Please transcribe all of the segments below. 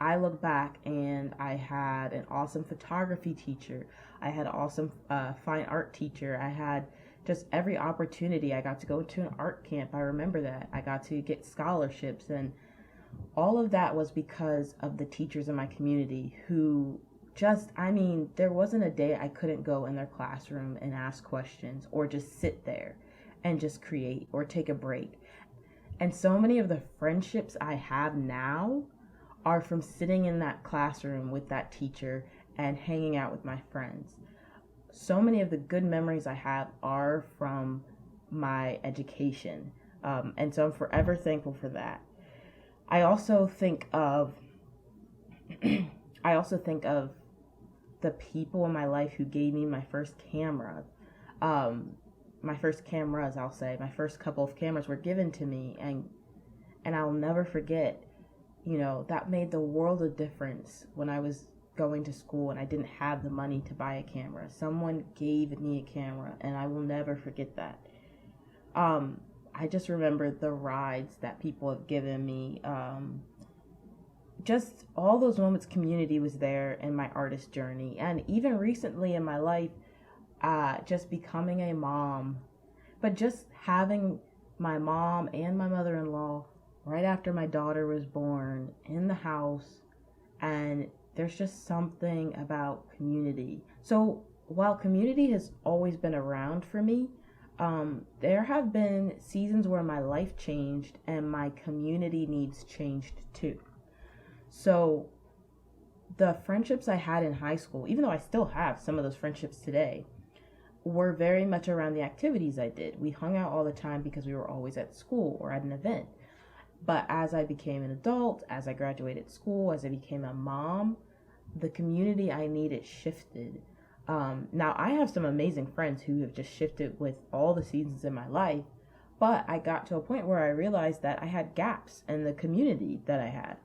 I look back and I had an awesome photography teacher. I had an awesome fine art teacher. I had just every opportunity. I got to go to an art camp. I remember that. I got to get scholarships, and all of that was because of the teachers in my community who just, I mean, there wasn't a day I couldn't go in their classroom and ask questions or just sit there and just create or take a break. And so many of the friendships I have now are from sitting in that classroom with that teacher and hanging out with my friends. So many of the good memories I have are from my education. And so I'm forever thankful for that. I also think of I also think of the people in my life who gave me my first camera. My first cameras, I'll say, my first couple of cameras were given to me, and I'll never forget, that made the world of difference when I was going to school and I didn't have the money to buy a camera. Someone gave me a camera, and I will never forget that. I just remember the rides that people have given me. Just all those moments, community was there in my artist journey. And even recently in my life, just becoming a mom, but just having my mom and my mother-in-law right after my daughter was born in the house. And there's just something about community. So while community has always been around for me, there have been seasons where my life changed and my community needs changed too. So the friendships I had in high school, even though I still have some of those friendships today, were very much around the activities I did. We hung out all the time because we were always at school or at an event. But as I became an adult, as I graduated school, as I became a mom, the community I needed shifted. Now, I have some amazing friends who have just shifted with all the seasons in my life, but I got to a point where I realized that I had gaps in the community that I had.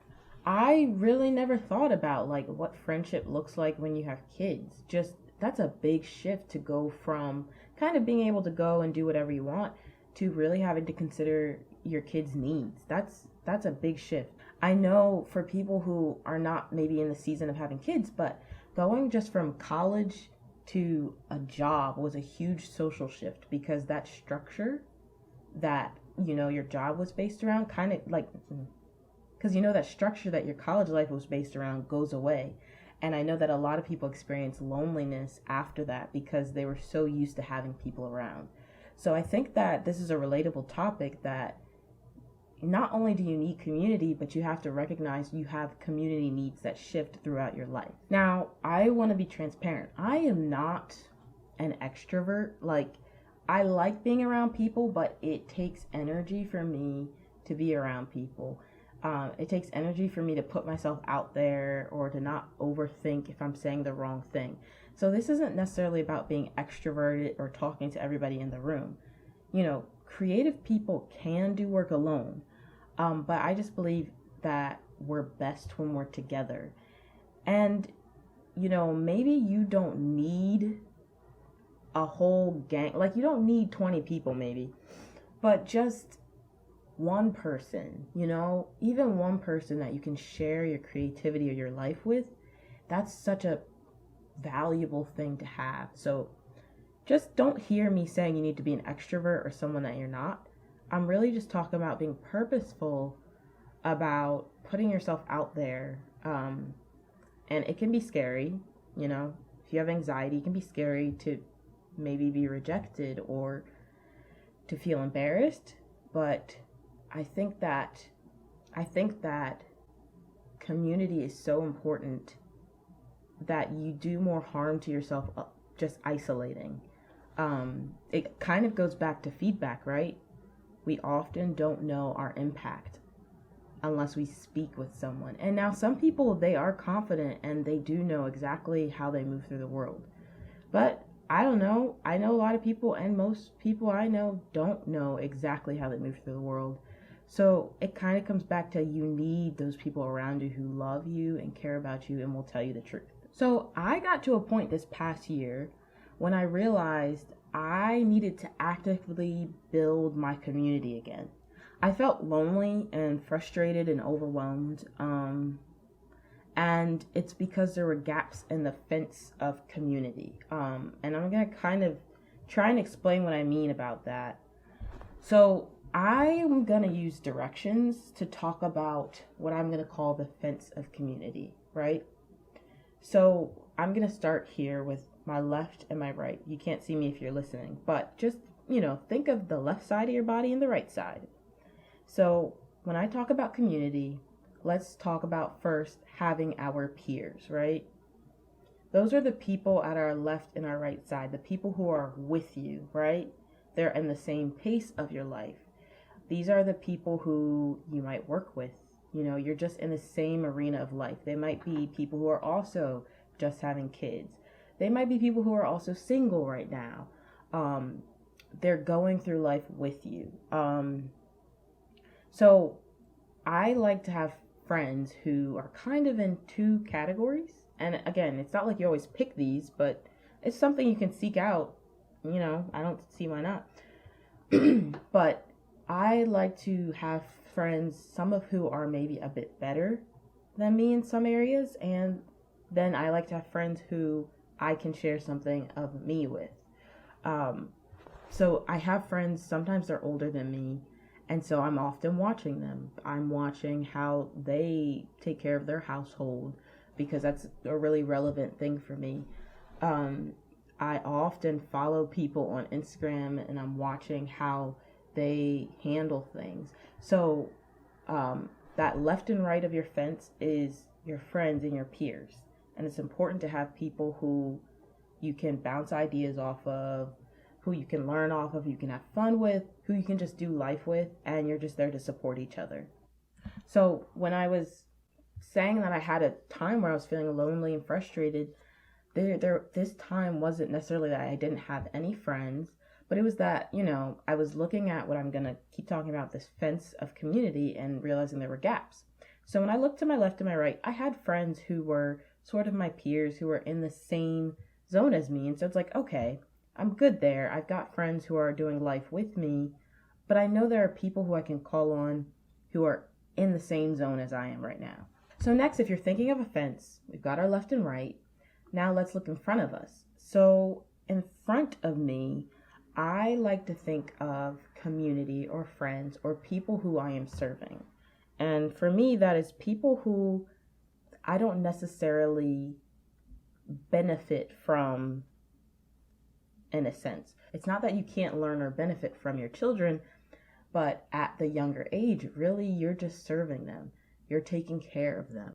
I really never thought about like what friendship looks like when you have kids. Just that's a big shift to go from kind of being able to go and do whatever you want to really having to consider your kids' needs. That's a big shift. I know for people who are not maybe in the season of having kids, but going just from college to a job was a huge social shift because that structure that your job was based around kind of like because that structure that your college life was based around goes away. And I know that a lot of people experience loneliness after that because they were so used to having people around. So I think that this is a relatable topic that not only do you need community, but you have to recognize you have community needs that shift throughout your life. Now, I want to be transparent. I am not an extrovert. Like, I like being around people, but it takes energy for me to be around people. It takes energy for me to put myself out there or to not overthink if I'm saying the wrong thing. So this isn't necessarily about being extroverted or talking to everybody in the room. Creative people can do work alone, but I just believe that we're best when we're together. And, maybe you don't need a whole gang, like you don't need 20 people maybe, but just one person, even one person that you can share your creativity or your life with, that's such a valuable thing to have. So just don't hear me saying you need to be an extrovert or someone that you're not. I'm really just talking about being purposeful about putting yourself out there. And it can be scary, if you have anxiety, it can be scary to maybe be rejected or to feel embarrassed. But I think that community is so important that you do more harm to yourself just isolating. It kind of goes back to feedback, right? We often don't know our impact unless we speak with someone. And now some people, they are confident and they do know exactly how they move through the world. But I don't know. I know a lot of people, and most people I know don't know exactly how they move through the world. So it kind of comes back to you need those people around you who love you and care about you and will tell you the truth. So I got to a point this past year when I realized I needed to actively build my community again. I felt lonely and frustrated and overwhelmed. And it's because there were gaps in the fence of community. And I'm going to kind of try and explain what I mean about that. So I am going to use directions to talk about what I'm going to call the fence of community, right? So I'm going to start here with my left and my right. You can't see me if you're listening, but just, think of the left side of your body and the right side. So when I talk about community, let's talk about first having our peers, right? Those are the people at our left and our right side, the people who are with you, right? They're in the same pace of your life. These are the people who you might work with. You're just in the same arena of life. They might be people who are also just having kids. They might be people who are also single right now. They're going through life with you. So I like to have friends who are kind of in two categories. And again, it's not like you always pick these, but it's something you can seek out. I don't see why not. But I like to have friends, some of who are maybe a bit better than me in some areas, and then I like to have friends who I can share something of me with. So I have friends, sometimes they're older than me, and so I'm often watching them. I'm watching how they take care of their household, because that's a really relevant thing for me. I often follow people on Instagram, and I'm watching how they handle things. So that left and right of your fence is your friends and your peers. And it's important to have people who you can bounce ideas off of, who you can learn off of, who you can have fun with, who you can just do life with, and you're just there to support each other. So when I was saying that I had a time where I was feeling lonely and frustrated, this time wasn't necessarily that I didn't have any friends, but it was that, I was looking at what I'm going to keep talking about, this fence of community, and realizing there were gaps. So when I looked to my left and my right, I had friends who were sort of my peers, who were in the same zone as me. And so it's like, okay, I'm good there. I've got friends who are doing life with me, but I know there are people who I can call on who are in the same zone as I am right now. So next, if you're thinking of a fence, we've got our left and right. Now let's look in front of us. So in front of me, I like to think of community or friends or people who I am serving. And for me, that is people who I don't necessarily benefit from, in a sense. It's not that you can't learn or benefit from your children, but at the younger age, really, you're just serving them. You're taking care of them.